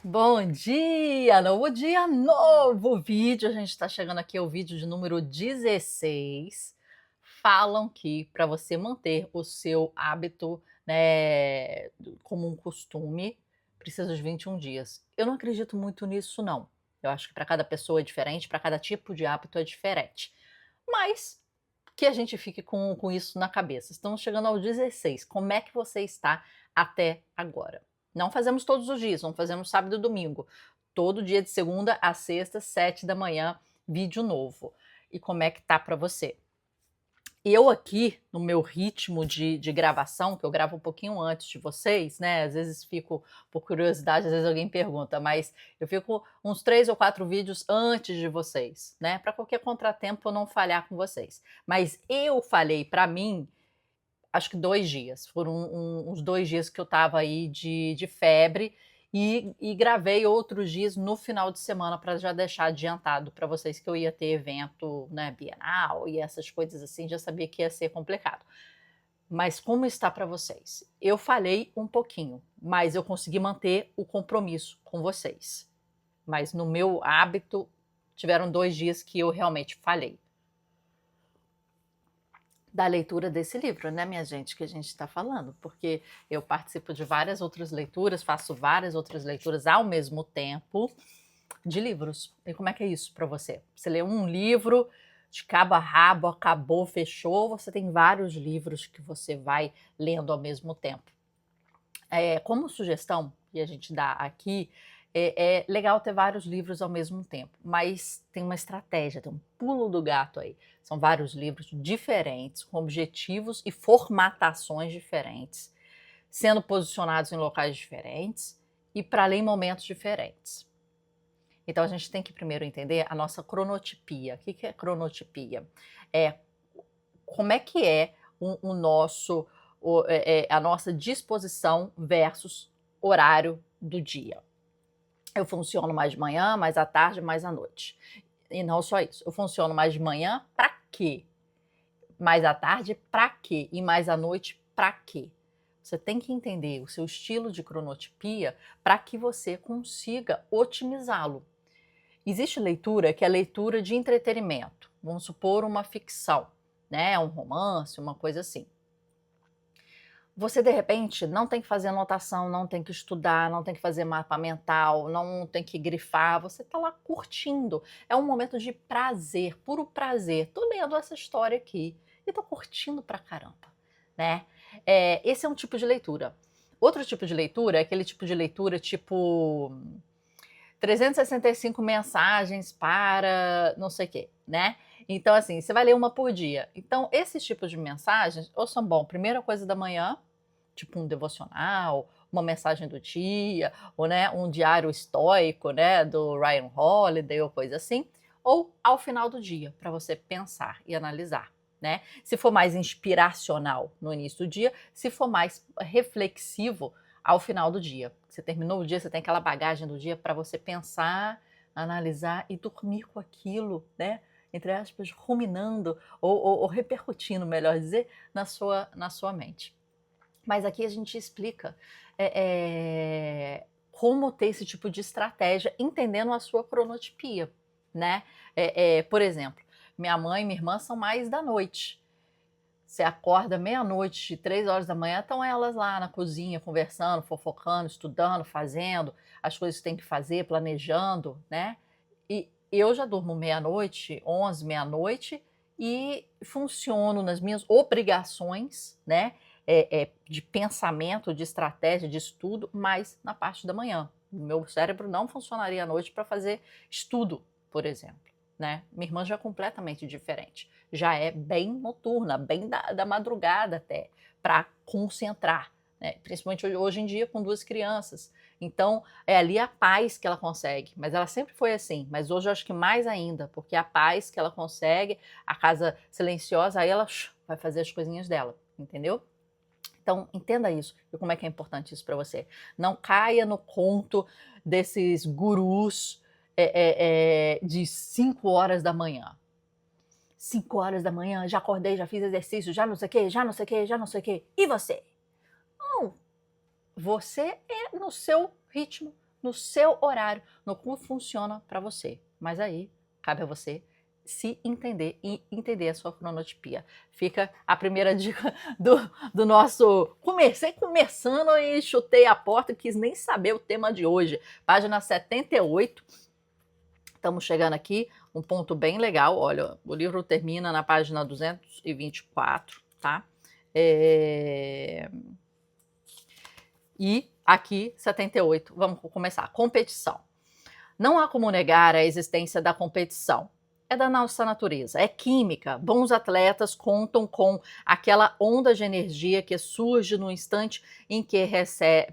Bom dia, novo vídeo. A gente está chegando aqui ao vídeo de número 16. Falam que para você manter o seu hábito, né, como um costume, precisa de 21 dias. Eu não acredito muito nisso, não. Eu acho que para cada pessoa é diferente, para cada tipo de hábito é diferente. Mas que a gente fique com isso na cabeça. Estamos chegando ao 16. Como é que você está até agora? Não fazemos todos os dias, não fazemos sábado e domingo. Todo dia de segunda a sexta, 7 da manhã, vídeo novo. E como é que tá para você? Eu aqui, no meu ritmo de gravação, que eu gravo um pouquinho antes de vocês, né? Às vezes fico, por curiosidade, às vezes alguém pergunta, mas eu fico uns 3 ou 4 vídeos antes de vocês, né? Para qualquer contratempo eu não falhar com vocês. Mas eu falhei para mim, acho que 2 dias. Foram uns 2 dias que eu estava aí de febre e gravei outros dias no final de semana para já deixar adiantado para vocês que eu ia ter evento, né, bienal e essas coisas assim, já sabia que ia ser complicado. Mas como está para vocês? Eu falhei um pouquinho, mas eu consegui manter o compromisso com vocês. Mas no meu hábito, tiveram 2 dias que eu realmente falhei. Da leitura desse livro, né, minha gente, que a gente está falando, porque eu participo de várias outras leituras, faço várias outras leituras ao mesmo tempo de livros. E como é que é isso para você? Você lê um livro de cabo a rabo, acabou, fechou, você tem vários livros que você vai lendo ao mesmo tempo. Como sugestão que a gente dá aqui, é legal ter vários livros ao mesmo tempo, mas tem uma estratégia, tem um pulo do gato aí. São vários livros diferentes, com objetivos e formatações diferentes, sendo posicionados em locais diferentes e para ler em momentos diferentes. Então a gente tem que primeiro entender a nossa cronotipia. O que é cronotipia? É como é que é o nosso, a nossa disposição versus horário do dia. Eu funciono mais de manhã, mais à tarde, mais à noite. E não só isso, eu funciono mais de manhã para quê? Mais à tarde para quê? E mais à noite para quê? Você tem que entender o seu estilo de cronotipia para que você consiga otimizá-lo. Existe leitura que é leitura de entretenimento, vamos supor uma ficção, né, um romance, uma coisa assim. Você, de repente, não tem que fazer anotação, não tem que estudar, não tem que fazer mapa mental, não tem que grifar, você está lá curtindo. É um momento de prazer, puro prazer. Tô lendo essa história aqui e tô curtindo pra caramba, né? Esse é um tipo de leitura. Outro tipo de leitura é aquele tipo de leitura tipo 365 mensagens para não sei o quê, né? Então, assim, você vai ler uma por dia. Então, esses tipos de mensagens, ou são bom, primeira coisa da manhã, tipo um devocional, uma mensagem do dia, ou né, um diário estoico, né, do Ryan Holiday ou coisa assim, ou ao final do dia, para você pensar e analisar, né? Se for mais inspiracional no início do dia, se for mais reflexivo ao final do dia. Você terminou o dia, você tem aquela bagagem do dia para você pensar, analisar e dormir com aquilo, né? Entre aspas, ruminando ou repercutindo, melhor dizer, na sua mente. Mas aqui a gente explica como ter esse tipo de estratégia, entendendo a sua cronotipia, né? Por exemplo, minha mãe e minha irmã são mais da noite. Você acorda meia-noite, 3 horas da manhã, estão elas lá na cozinha conversando, fofocando, estudando, fazendo as coisas que tem que fazer, planejando, né? E eu já durmo meia-noite, 11, meia-noite, e funciono nas minhas obrigações, né? De pensamento, de estratégia, de estudo, mas na parte da manhã. O meu cérebro não funcionaria à noite para fazer estudo, por exemplo. Né? Minha irmã já é completamente diferente. Já é bem noturna, bem da madrugada até, para concentrar. Né? Principalmente hoje em dia com 2 crianças. Então, é ali a paz que ela consegue. Mas ela sempre foi assim. Mas hoje eu acho que mais ainda, porque a paz que ela consegue, a casa silenciosa, aí ela vai fazer as coisinhas dela. Entendeu? Então, entenda isso e como é que é importante isso para você. Não caia no conto desses gurus de 5 horas da manhã. 5 horas da manhã, já acordei, já fiz exercício, já não sei o quê, já não sei o quê, já não sei o quê. E você? Não, você é no seu ritmo, no seu horário, no como funciona para você. Mas aí, cabe a você se entender e entender a sua cronotipia. Fica a primeira dica do nosso... Comecei começando e chutei a porta, quis nem saber o tema de hoje. Página 78. Estamos chegando aqui, um ponto bem legal. Olha, o livro termina na página 224, tá? E aqui, 78, vamos começar. Competição. Não há como negar a existência da competição. É da nossa natureza, é química. Bons atletas contam com aquela onda de energia que surge no instante em que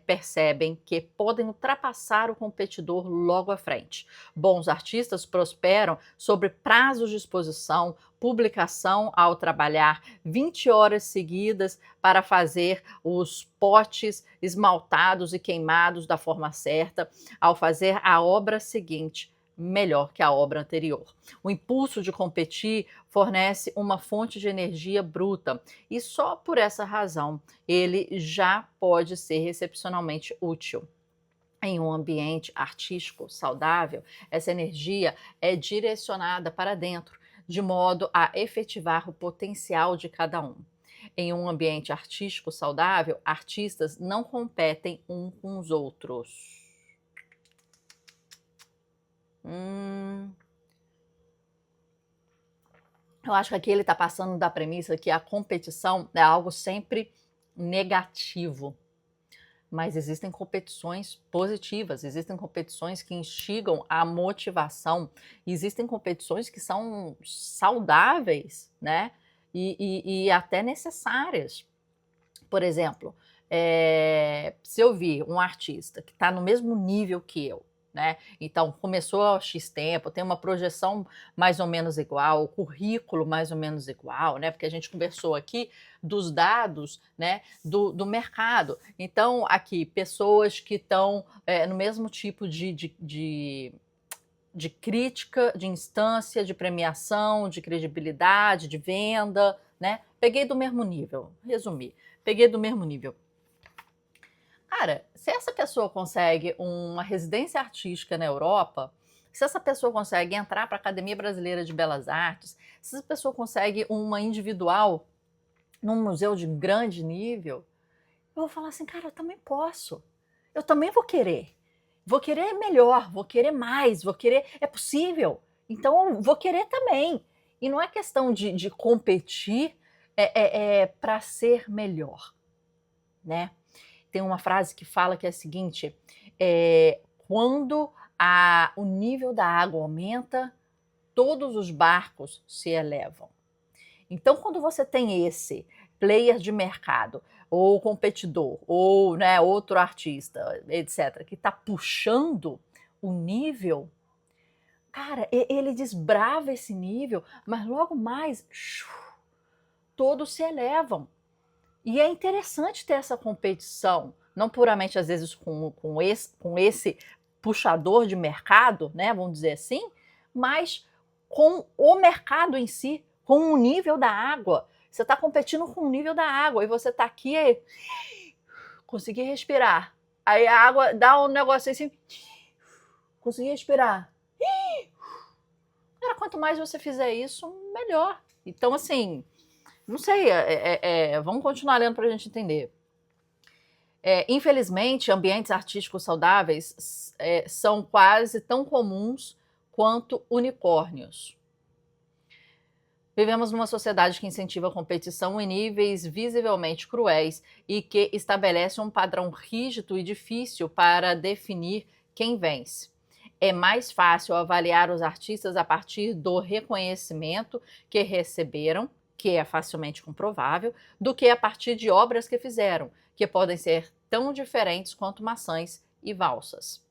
percebem que podem ultrapassar o competidor logo à frente. Bons artistas prosperam sobre prazos de exposição, publicação ao trabalhar 20 horas seguidas para fazer os potes esmaltados e queimados da forma certa, ao fazer a obra seguinte melhor que a obra anterior. O impulso de competir fornece uma fonte de energia bruta e só por essa razão ele já pode ser excepcionalmente útil. Em um ambiente artístico saudável, essa energia é direcionada para dentro, de modo a efetivar o potencial de cada um. Em um ambiente artístico saudável, artistas não competem uns com os outros. Eu acho que aqui ele está passando da premissa que a competição é algo sempre negativo. Mas existem competições positivas, existem competições que instigam a motivação, existem competições que são saudáveis, né? E até necessárias. Por exemplo, se eu vir um artista que está no mesmo nível que eu, né? Então, começou há X tempo, tem uma projeção mais ou menos igual, o currículo mais ou menos igual, né? Porque a gente conversou aqui dos dados, né, do mercado. Então, aqui, pessoas que estão no mesmo tipo de crítica, de instância, de premiação, de credibilidade, de venda, né? Peguei do mesmo nível, resumi, peguei do mesmo nível. Cara, se essa pessoa consegue uma residência artística na Europa, se essa pessoa consegue entrar para a Academia Brasileira de Belas Artes, se essa pessoa consegue uma individual num museu de grande nível, eu vou falar assim, cara, eu também posso. Eu também vou querer. Vou querer melhor, vou querer mais, vou querer... É possível. Então, vou querer também. E não é questão de competir para ser melhor, né? Tem uma frase que fala que é a seguinte, quando o nível da água aumenta, todos os barcos se elevam. Então, quando você tem esse player de mercado, ou competidor, ou né, outro artista, etc., que está puxando o nível, cara, ele desbrava esse nível, mas logo mais, todos se elevam. E é interessante ter essa competição, não puramente às vezes com esse puxador de mercado, né, vamos dizer assim, mas com o mercado em si, com o nível da água. Você está competindo com o nível da água e você está aqui e consegui respirar. Aí a água dá um negócio assim, consegui respirar. Cara, quanto mais você fizer isso, melhor. Então, assim, não sei, vamos continuar lendo para a gente entender. Infelizmente, ambientes artísticos saudáveis são quase tão comuns quanto unicórnios. Vivemos numa sociedade que incentiva a competição em níveis visivelmente cruéis e que estabelece um padrão rígido e difícil para definir quem vence. É mais fácil avaliar os artistas a partir do reconhecimento que receberam, que é facilmente comprovável, do que a partir de obras que fizeram, que podem ser tão diferentes quanto maçãs e valsas.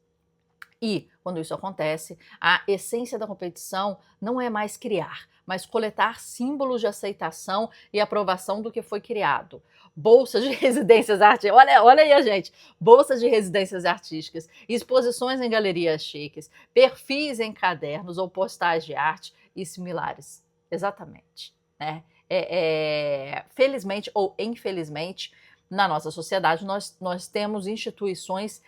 E, quando isso acontece, a essência da competição não é mais criar, mas coletar símbolos de aceitação e aprovação do que foi criado. Bolsas de residências artísticas, olha aí a gente, bolsas de residências artísticas, exposições em galerias chiques, perfis em cadernos ou postais de arte e similares. Exatamente, né? Felizmente ou infelizmente, na nossa sociedade, nós temos instituições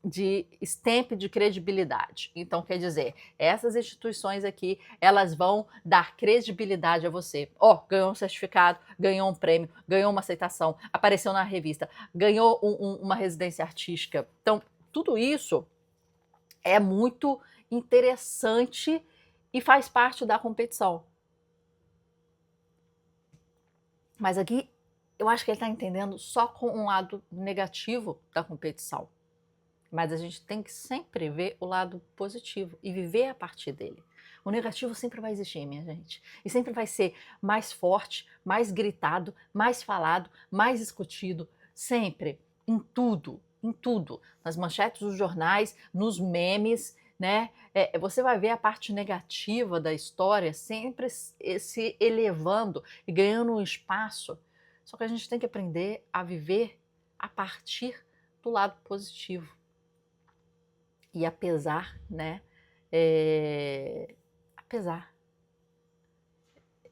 de stamp de credibilidade. Então, quer dizer, essas instituições aqui, elas vão dar credibilidade a você. Ganhou um certificado, ganhou um prêmio, ganhou uma aceitação, apareceu na revista, ganhou uma residência artística. Então, tudo isso é muito interessante e faz parte da competição. Mas aqui, eu acho que ele está entendendo só com um lado negativo da competição. Mas a gente tem que sempre ver o lado positivo e viver a partir dele. O negativo sempre vai existir, minha gente. E sempre vai ser mais forte, mais gritado, mais falado, mais discutido. Sempre. Em tudo. Em tudo. Nas manchetes dos jornais, nos memes, né? Você vai ver a parte negativa da história sempre se elevando e ganhando um espaço. Só que a gente tem que aprender a viver a partir do lado positivo. E apesar, né? Apesar.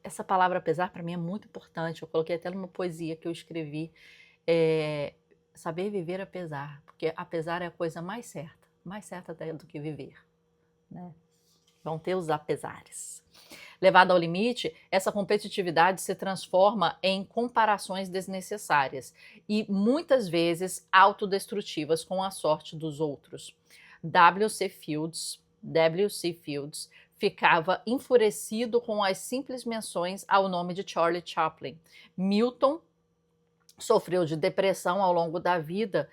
Essa palavra apesar para mim é muito importante. Eu coloquei até numa poesia que eu escrevi. Saber viver apesar. Porque apesar é a coisa mais certa até do que viver. Né? Vão ter os apesares. Levada ao limite, essa competitividade se transforma em comparações desnecessárias e muitas vezes autodestrutivas com a sorte dos outros. W.C. Fields ficava enfurecido com as simples menções ao nome de Charlie Chaplin. Milton sofreu de depressão ao longo da vida,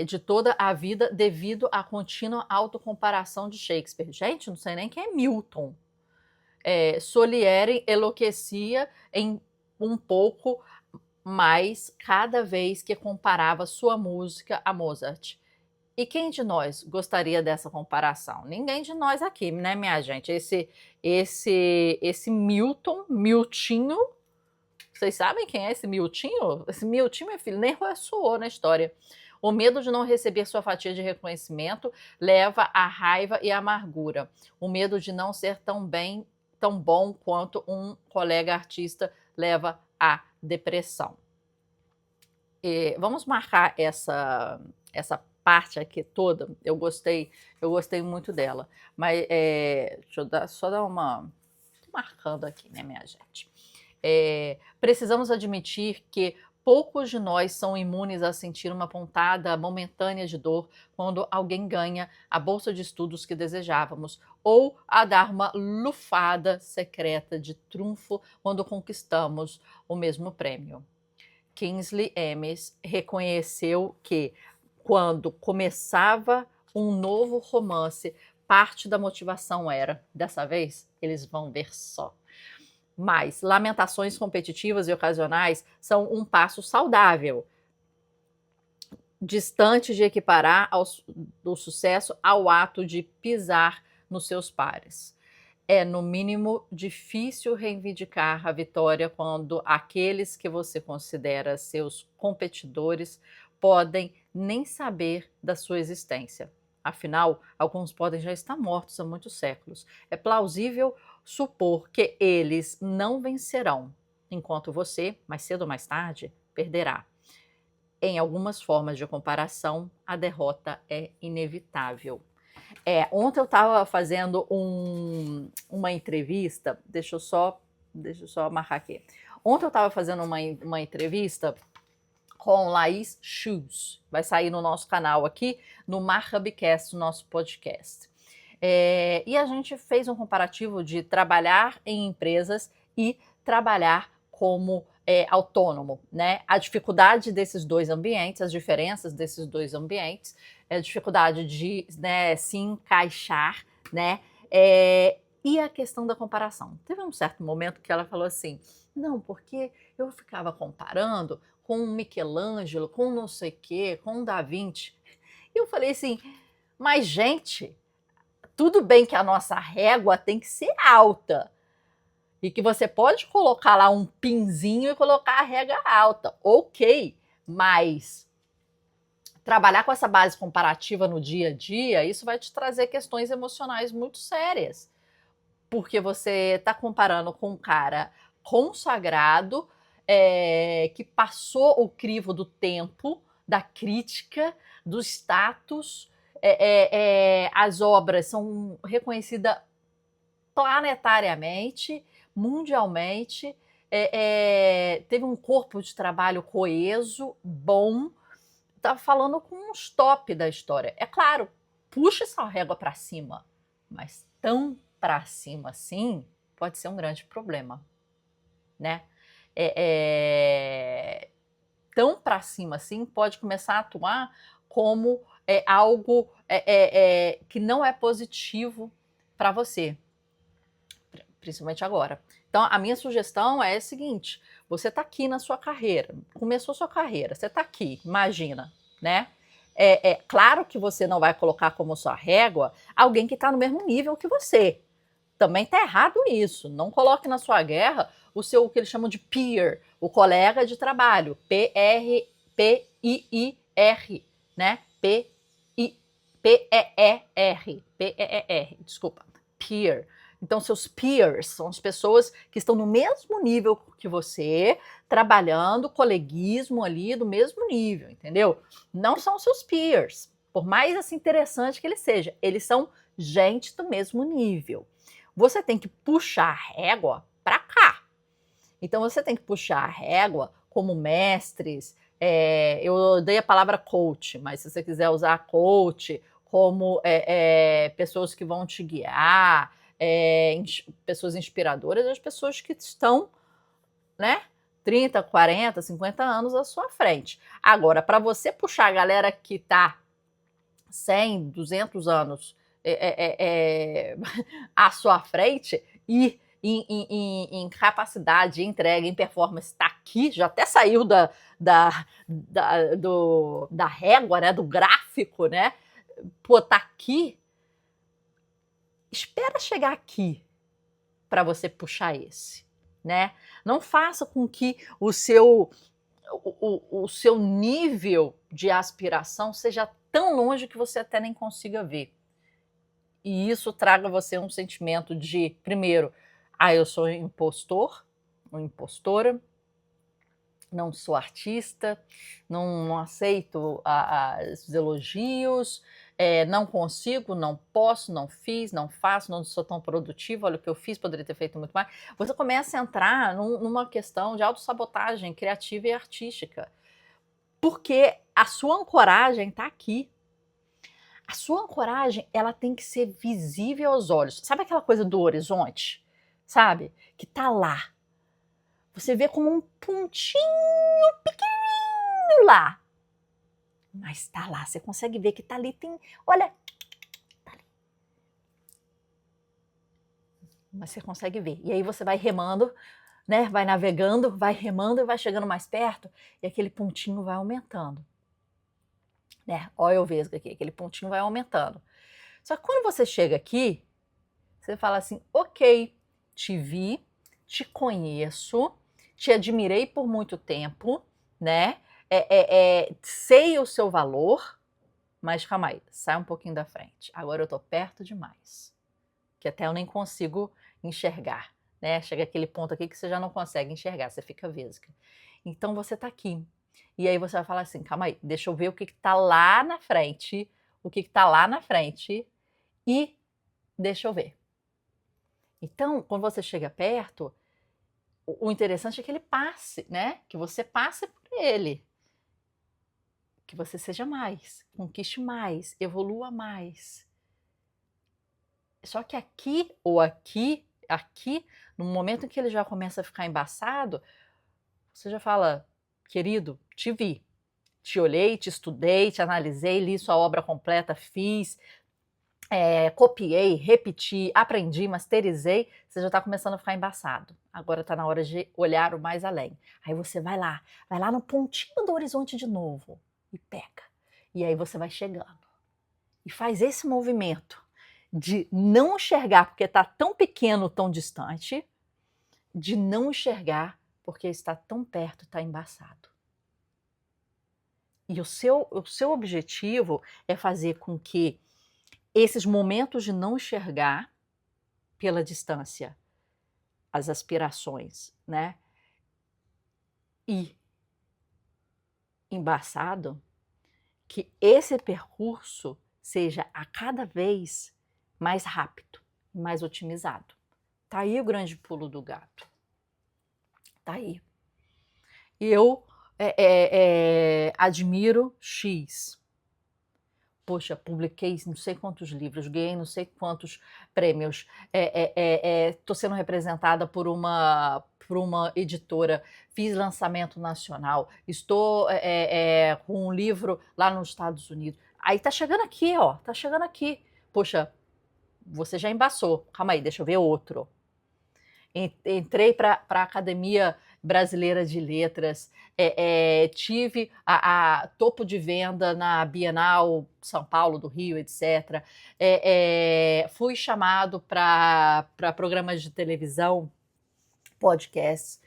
de toda a vida, devido à contínua autocomparação de Shakespeare. Gente, não sei nem quem é Milton. Salieri enlouquecia em um pouco mais cada vez que comparava sua música a Mozart. E quem de nós gostaria dessa comparação? Ninguém de nós aqui, né, minha gente? Esse Miltinho, vocês sabem quem é esse Miltinho? Esse Miltinho, meu filho, nem ressoou na história. O medo de não receber sua fatia de reconhecimento leva à raiva e à amargura. O medo de não ser tão bom quanto um colega artista leva à depressão. Vamos marcar essa parte aqui toda. Eu gostei muito dela. Mas deixa eu só dar uma... Tô marcando aqui, né, minha gente? Precisamos admitir que poucos de nós são imunes a sentir uma pontada momentânea de dor quando alguém ganha a bolsa de estudos que desejávamos, ou a dar uma lufada secreta de trunfo quando conquistamos o mesmo prêmio. Kingsley Amis reconheceu que, quando começava um novo romance, parte da motivação era, dessa vez, eles vão ver só. Mas lamentações competitivas e ocasionais são um passo saudável, distante de equiparar o sucesso ao ato de pisar nos seus pares. É, no mínimo, difícil reivindicar a vitória quando aqueles que você considera seus competidores podem nem saber da sua existência. Afinal, alguns podem já estar mortos há muitos séculos. É plausível supor que eles não vencerão, enquanto você, mais cedo ou mais tarde, perderá. Em algumas formas de comparação, a derrota é inevitável. Ontem eu estava fazendo uma entrevista, deixa eu só marcar aqui. Ontem eu estava fazendo uma entrevista com Laís Schultz, vai sair no nosso canal aqui, no Marhubcast, nosso podcast. E a gente fez um comparativo de trabalhar em empresas e trabalhar como autônomo, né? A dificuldade desses dois ambientes, as diferenças desses dois ambientes, a dificuldade de, né, se encaixar, né? E a questão da comparação. Teve um certo momento que ela falou assim, não, porque eu ficava comparando com um Michelangelo, com não sei o quê, com um Da Vinci. E eu falei assim, mas gente, tudo bem que a nossa régua tem que ser alta, e que você pode colocar lá um pinzinho e colocar a régua alta, ok, mas trabalhar com essa base comparativa no dia a dia, isso vai te trazer questões emocionais muito sérias, porque você está comparando com um cara consagrado, que passou o crivo do tempo, da crítica, do status. As obras são reconhecidas planetariamente, mundialmente, teve um corpo de trabalho coeso, bom, tá falando com uns top da história. É claro, puxa essa régua para cima, mas tão para cima assim pode ser um grande problema, né? Tão para cima assim pode começar a atuar como algo que não é positivo para você, principalmente agora. Então, a minha sugestão é a seguinte: você está aqui na sua carreira, começou sua carreira, você está aqui, imagina, né? Claro que você não vai colocar como sua régua alguém que está no mesmo nível que você. Também está errado isso. Não coloque na sua guerra o que eles chamam de peer, o colega de trabalho, P-R-P-I-I-R, né? P-E-E-R, desculpa, peer. Então, seus peers são as pessoas que estão no mesmo nível que você, trabalhando, coleguismo ali do mesmo nível, entendeu? Não são seus peers, por mais assim, interessante que eles são gente do mesmo nível. Você tem que puxar a régua para cá. Então, você tem que puxar a régua como mestres. Eu odeio a palavra coach, mas se você quiser usar coach como pessoas que vão te guiar, pessoas inspiradoras, as pessoas que estão, né, 30, 40, 50 anos à sua frente. Agora, para você puxar a galera que está 100, 200 anos à sua frente e em capacidade, entrega, em performance, está aqui, já até saiu da régua, né, do gráfico, né? Pô, tá aqui. Espera chegar aqui para você puxar esse, né? Não faça com que o seu nível de aspiração seja tão longe que você até nem consiga ver. E isso traga a você um sentimento de, primeiro, eu sou um impostor, uma impostora, não sou artista, não aceito os elogios, não consigo, não posso, não fiz, não faço, não sou tão produtivo, olha o que eu fiz, poderia ter feito muito mais. Você começa a entrar numa questão de autossabotagem criativa e artística, porque a sua ancoragem está aqui. A sua ancoragem, ela tem que ser visível aos olhos. Sabe aquela coisa do horizonte? Sabe? Que tá lá. Você vê como um pontinho pequenininho lá. Mas tá lá, você consegue ver que tá ali, olha, tá ali. Mas você consegue ver. E aí você vai remando, né? Vai navegando, vai remando e vai chegando mais perto e aquele pontinho vai aumentando. Né? Olha eu vejo aqui, aquele pontinho vai aumentando. Só que quando você chega aqui, você fala assim, ok, te vi, te conheço, te admirei por muito tempo, né? Sei o seu valor, mas calma aí, sai um pouquinho da frente. Agora eu tô perto demais, que até eu nem consigo enxergar, né? Chega aquele ponto aqui que você já não consegue enxergar, você fica vesga. Então você tá aqui. E aí você vai falar assim, calma aí, deixa eu ver o que tá lá na frente, e deixa eu ver. Então, quando você chega perto, o interessante é que ele passe, né? Que você passe por ele. Que você seja mais, conquiste mais, evolua mais. Só que aqui, no momento em que ele já começa a ficar embaçado, você já fala, querido, te vi, te olhei, te estudei, te analisei, li sua obra completa, fiz, copiei, repeti, aprendi, masterizei, você já está começando a ficar embaçado. Agora está na hora de olhar o mais além. Aí você vai lá no pontinho do horizonte de novo e pega. E aí você vai chegando. E faz esse movimento de não enxergar porque está tão pequeno, tão distante, de não enxergar porque está tão perto, está embaçado. E o seu objetivo é fazer com que esses momentos de não enxergar pela distância as aspirações, né? E embaçado, que esse percurso seja a cada vez mais rápido, mais otimizado. Tá aí o grande pulo do gato. Tá aí. Eu admiro X. Poxa, publiquei não sei quantos livros, ganhei não sei quantos prêmios, estou sendo representada por uma editora, fiz lançamento nacional, estou com um livro lá nos Estados Unidos. Aí tá chegando aqui, ó, tá chegando aqui. Poxa, você já embaçou, calma aí, deixa eu ver outro. Entrei para a Academia Brasileira de Letras, tive a topo de venda na Bienal São Paulo, do Rio, etc. Fui chamado para programas de televisão, podcasts.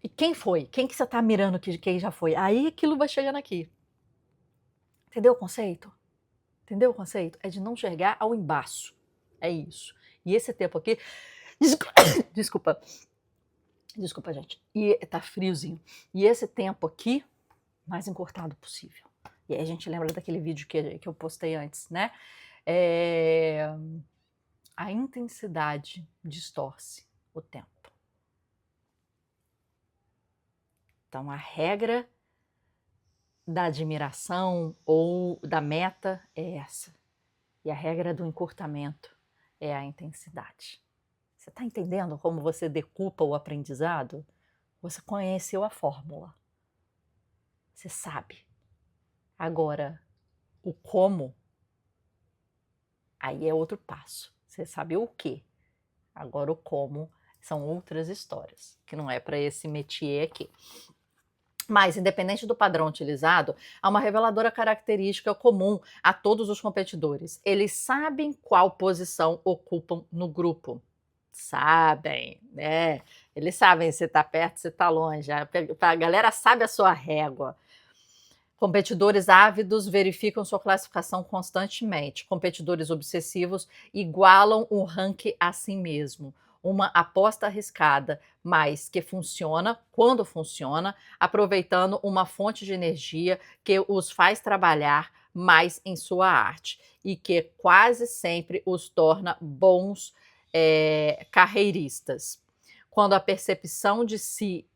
E quem foi? Quem que você está mirando que quem já foi? Aí aquilo vai chegando aqui. Entendeu o conceito? Entendeu o conceito? É de não chegar ao embaço. É isso. E esse tempo aqui... Desculpa. Desculpa, gente. E tá friozinho. E esse tempo aqui, mais encurtado possível. E aí a gente lembra daquele vídeo que eu postei antes, né? A intensidade distorce o tempo. Então, a regra da admiração ou da meta é essa. E a regra do encurtamento é a intensidade. Você está entendendo como você decupa o aprendizado? Você conheceu a fórmula. Você sabe. Agora, o como, aí é outro passo. Você sabe o quê. Agora, o como são outras histórias, que não é para esse métier aqui. Mas, independente do padrão utilizado, há uma reveladora característica comum a todos os competidores. Eles sabem qual posição ocupam no grupo. Sabem, né? Eles sabem se está perto, se está longe. A galera sabe a sua régua. Competidores ávidos verificam sua classificação constantemente. Competidores obsessivos igualam o ranking a si mesmo. Uma aposta arriscada, mas que funciona quando funciona, aproveitando uma fonte de energia que os faz trabalhar mais em sua arte e que quase sempre os torna bons carreiristas. Quando a percepção de si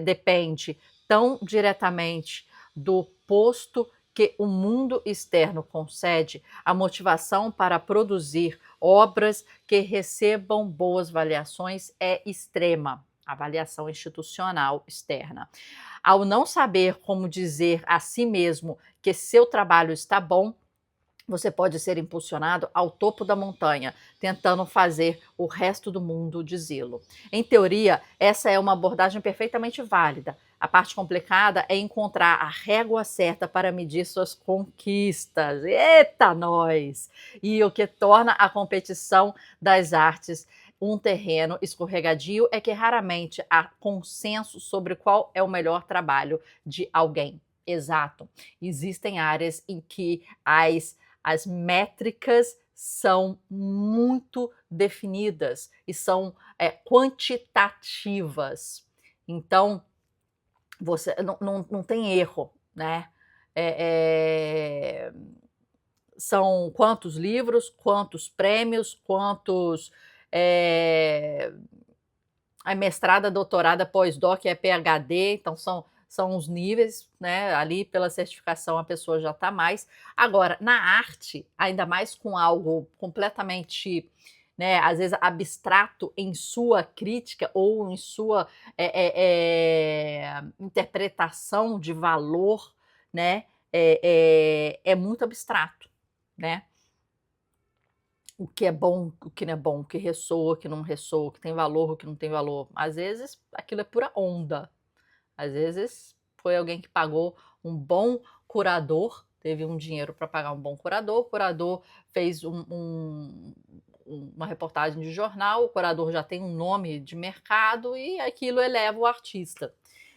depende tão diretamente do posto que o mundo externo concede, a motivação para produzir obras que recebam boas avaliações é extrema, avaliação institucional externa. Ao não saber como dizer a si mesmo que seu trabalho está bom, você pode ser impulsionado ao topo da montanha, tentando fazer o resto do mundo dizê-lo. Em teoria, essa é uma abordagem perfeitamente válida. A parte complicada é encontrar a régua certa para medir suas conquistas. Eita, nós! E o que torna a competição das artes um terreno escorregadio é que raramente há consenso sobre qual é o melhor trabalho de alguém. Exato. Existem áreas em que as métricas são muito definidas e são quantitativas. Então, você não tem erro, né? São quantos livros, quantos prêmios, quantos mestrada, doutorada, pós-doc, PhD, então são os níveis, né? Ali pela certificação a pessoa já está mais. Agora, na arte, ainda mais com algo completamente, né, às vezes abstrato em sua crítica ou em sua interpretação de valor, né? É muito abstrato, né? O que é bom, o que não é bom, o que ressoa, o que não ressoa, o que tem valor, o que não tem valor. Às vezes aquilo é pura onda. Às vezes foi alguém que pagou um bom curador, teve um dinheiro para pagar um bom curador, o curador fez uma reportagem de jornal, o curador já tem um nome de mercado e aquilo eleva o artista.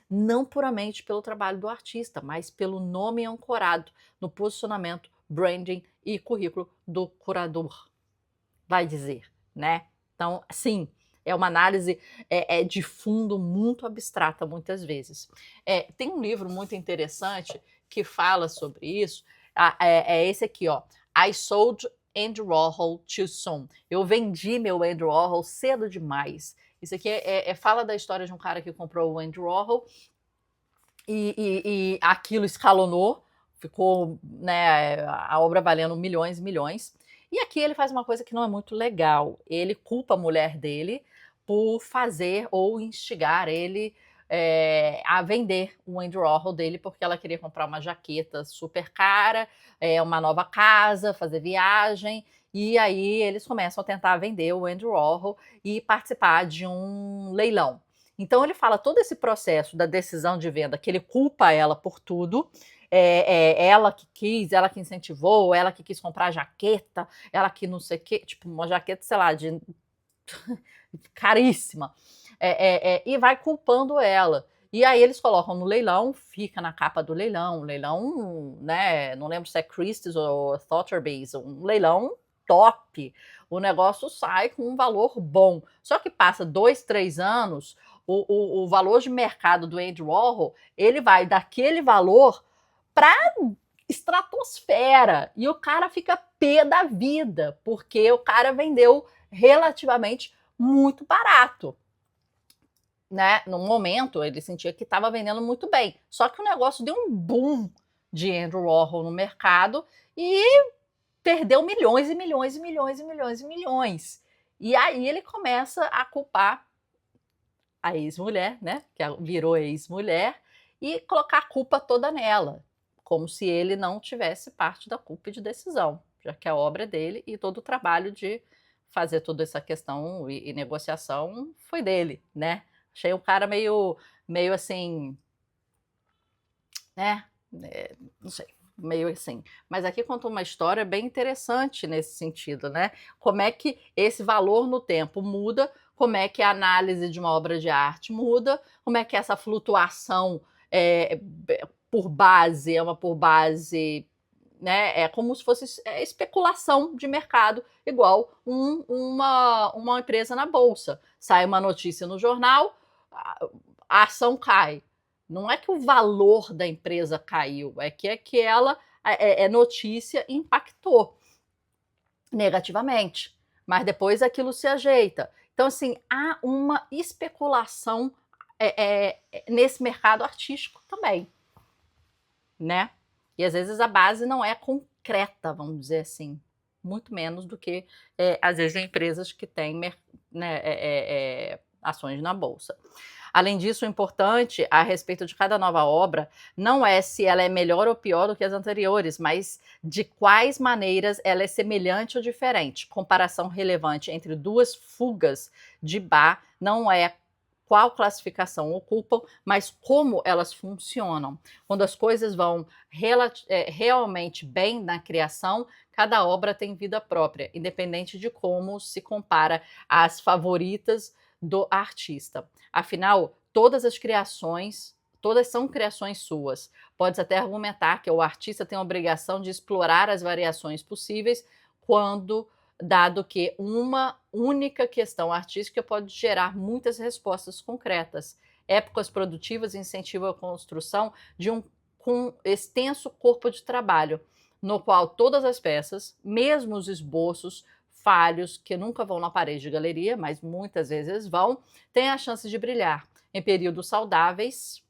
Não puramente pelo trabalho do artista, mas pelo nome ancorado no posicionamento, branding e currículo do curador, vai dizer, né? Então, sim, é uma análise de fundo muito abstrata, muitas vezes. Tem um livro muito interessante que fala sobre isso é esse aqui, ó. I sold Andy Warhol too soon. Eu vendi meu Andy Warhol cedo demais. Isso aqui fala da história de um cara que comprou o Andy Warhol e aquilo escalonou, ficou, né, a obra valendo milhões e milhões. E aqui ele faz uma coisa que não é muito legal. Ele culpa a mulher dele por fazer ou instigar ele a vender o Andy Warhol dele, porque ela queria comprar uma jaqueta super cara, uma nova casa, fazer viagem, e aí eles começam a tentar vender o Andy Warhol e participar de um leilão. Então ele fala todo esse processo da decisão de venda, que ele culpa ela por tudo, ela que quis, ela que incentivou, ela que quis comprar a jaqueta, ela que não sei o quê, tipo uma jaqueta, sei lá, de caríssima, e vai culpando ela. E aí eles colocam no leilão, fica na capa do leilão, né, não lembro se é Christie's ou Sotheby's, um leilão top. O negócio sai com um valor bom. Só que passa 2, 3 anos, o valor de mercado do Andy Warhol, ele vai daquele valor para estratosfera. E o cara fica pé da vida, porque o cara vendeu relativamente muito barato. Né? No momento, ele sentia que estava vendendo muito bem. Só que o negócio deu um boom de Andy Warhol no mercado e perdeu milhões e milhões e milhões e milhões e milhões. E aí ele começa a culpar a ex-mulher, né? Que virou ex-mulher, e colocar a culpa toda nela, como se ele não tivesse parte da culpa e de decisão, já que a obra é dele e todo o trabalho de fazer toda essa questão e negociação foi dele, né? Achei um cara meio assim, né? Não sei, meio assim. Mas aqui conta uma história bem interessante nesse sentido, né? Como é que esse valor no tempo muda, como é que a análise de uma obra de arte muda, como é que essa flutuação por base é uma por base, né? É como se fosse especulação de mercado, igual uma empresa na bolsa. Sai uma notícia no jornal, a ação cai. Não é que o valor da empresa caiu, é que ela notícia impactou negativamente, mas depois aquilo se ajeita. Então, assim, há uma especulação nesse mercado artístico também, né? E às vezes a base não é concreta, vamos dizer assim, muito menos do que às vezes empresas que têm, né, ações na bolsa. Além disso, o importante a respeito de cada nova obra não é se ela é melhor ou pior do que as anteriores, mas de quais maneiras ela é semelhante ou diferente. Comparação relevante entre duas fugas de Bach não é qual classificação ocupam, mas como elas funcionam. Quando as coisas vão realmente bem na criação, cada obra tem vida própria, independente de como se compara às favoritas do artista. Afinal, todas são criações suas. Pode-se até argumentar que o artista tem a obrigação de explorar as variações possíveis dado que uma única questão artística pode gerar muitas respostas concretas. Épocas produtivas incentivam a construção de um extenso corpo de trabalho, no qual todas as peças, mesmo os esboços falhos, que nunca vão na parede de galeria, mas muitas vezes vão, têm a chance de brilhar. Em períodos saudáveis,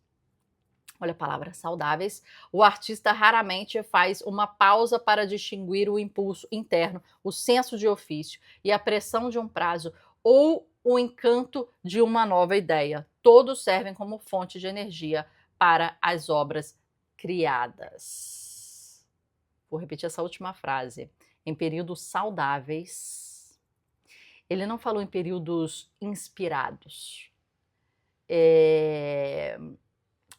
olha a palavra saudáveis, o artista raramente faz uma pausa para distinguir o impulso interno, o senso de ofício e a pressão de um prazo ou o encanto de uma nova ideia. Todos servem como fonte de energia para as obras criadas. Vou repetir essa última frase. Em períodos saudáveis. Ele não falou em períodos inspirados,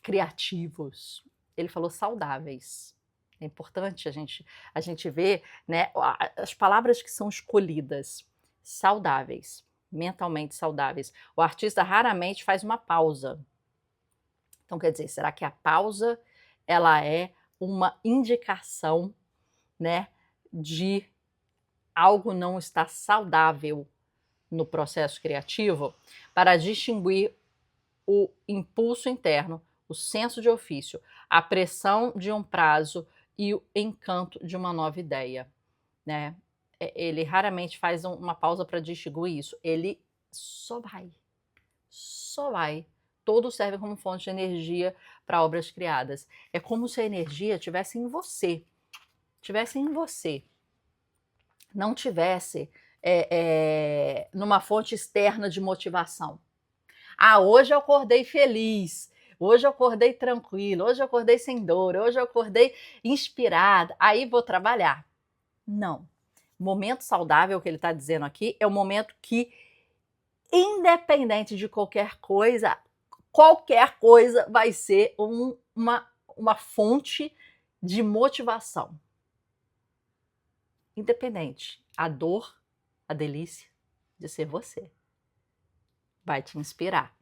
criativos. Ele falou saudáveis. É importante a gente ver, né, as palavras que são escolhidas. Saudáveis, mentalmente saudáveis. O artista raramente faz uma pausa. Então, quer dizer, será que a pausa ela é uma indicação, né, de algo não estar saudável no processo criativo? Para distinguir o impulso interno, o senso de ofício, a pressão de um prazo e o encanto de uma nova ideia, né? Ele raramente faz uma pausa para distinguir isso. Ele só vai. Só vai. Todo serve como fonte de energia para obras criadas. É como se a energia tivesse em você. Tivesse em você. Não tivesse numa fonte externa de motivação. Ah, hoje eu acordei feliz. Hoje eu acordei tranquilo. Hoje eu acordei sem dor. Hoje eu acordei inspirada. Aí vou trabalhar. Não. Momento saudável, que ele está dizendo aqui, é o momento que, independente de qualquer coisa vai ser uma fonte de motivação. Independente. A dor, a delícia de ser você vai te inspirar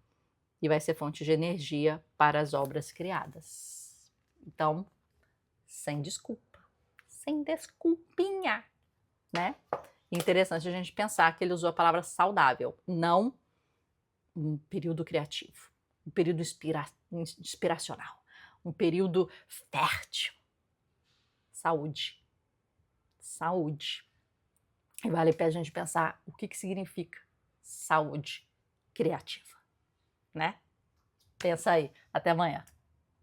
e vai ser fonte de energia para as obras criadas. Então, sem desculpa, sem desculpinha, né? Interessante a gente pensar que ele usou a palavra saudável, não um período criativo, um período inspiracional, um período fértil. Saúde. Saúde. E vale a pena a gente pensar o que significa saúde criativa, né? Pensa aí. Até amanhã.